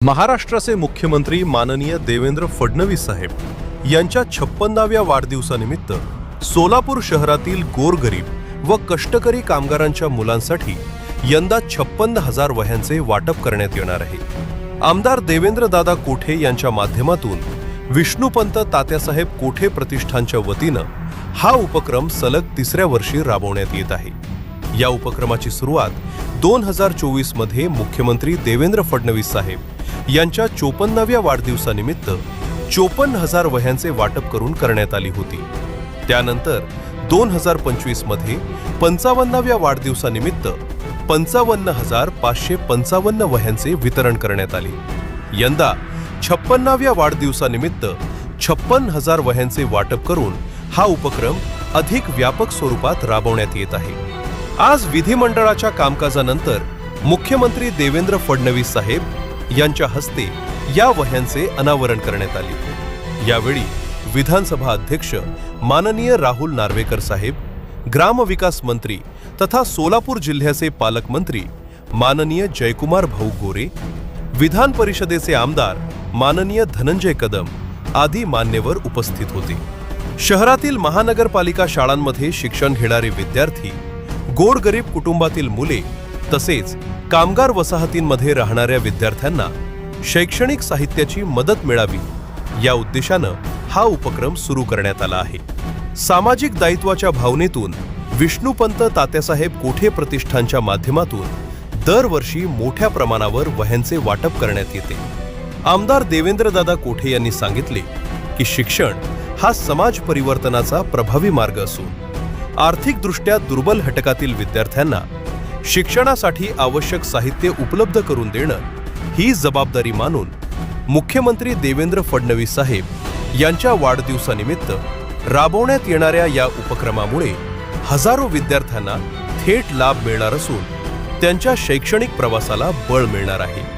महाराष्ट्राचे मुख्यमंत्री माननीय देवेंद्र फडणवीस साहेब यांच्या 56व्या वाढदिवसानिमित्त सोलापूर शहरातील गोरगरीब व कष्टकरी कामगारांच्या मुलांसाठी यंदा 56,000 वह्यांचे वाटप करण्यात येणार आहे। आमदार देवेंद्रदादा कोठे यांच्या माध्यमातून विष्णुपंत तात्यासाहेब कोठे प्रतिष्ठानच्या वतीनं हा उपक्रम सलग 3ऱ्या वर्षी राबवण्यात येत आहे। या उपक्रमाची सुरुवात 2024 मध्ये मुख्यमंत्री देवेंद्र फडणवीस साहेब यांच्या 54व्या वाढदिवसानिमित्त 54,000 वह्यांचे वाटप करून करण्यात आली होती। त्यानंतर 2025 मध्ये 55व्या वाढदिवसानिमित्त 55,555 वह्यांचे वितरण करण्यात आले। यंदा 56व्या वाढदिवसानिमित्त 56,000 वह्यांचे वाटप करून हा उपक्रम अधिक व्यापक स्वरूपात राबवण्यात येत आहे। आज विधिमंडळाच्या कामकाजानंतर मुख्यमंत्री देवेंद्र फडणवीस साहेब यांच्या हस्ते या वह्यांचे अनावरण करण्यात आले। यावेळी विधानसभा अध्यक्ष माननीय राहुल नार्वेकर साहेब, ग्रामविकास मंत्री तथा सोलापूर जिल्ह्याचे पालकमंत्री माननीय जयकुमार भाऊ गोरे, विधान परिषदेचे आमदार माननीय धनंजय कदम आदी मान्यवर उपस्थित होते। शहरातील महानगरपालिका शाळांमध्ये शिक्षण घेणारे विद्यार्थी, गोरगरीब कुटुंबातील मुले तसेच कामगार वसाहतींमध्ये राहणाऱ्या विद्यार्थ्यांना शैक्षणिक साहित्याची मदत मिळावी या उद्देशानं हा उपक्रम सुरू करण्यात आला आहे। सामाजिक दायित्वाच्या भावनेतून विष्णुपंत तात्यासाहेब कोठे प्रतिष्ठानच्या माध्यमातून दरवर्षी मोठ्या प्रमाणावर वह्यांचे वाटप करण्यात येते। आमदार देवेंद्रदादा कोठे यांनी सांगितले की शिक्षण हा समाज परिवर्तनाचा प्रभावी मार्ग असून आर्थिकदृष्ट्या दुर्बल घटकातील विद्यार्थ्यांना शिक्षणासाठी आवश्यक साहित्य उपलब्ध करून देणं ही जबाबदारी मानून मुख्यमंत्री देवेंद्र फडणवीस साहेब यांच्या वाढदिवसानिमित्त राबवण्यात येणाऱ्या या उपक्रमामुळे हजारो विद्यार्थ्यांना थेट लाभ मिळणार असून त्यांच्या शैक्षणिक प्रवासाला बळ मिळणार आहे।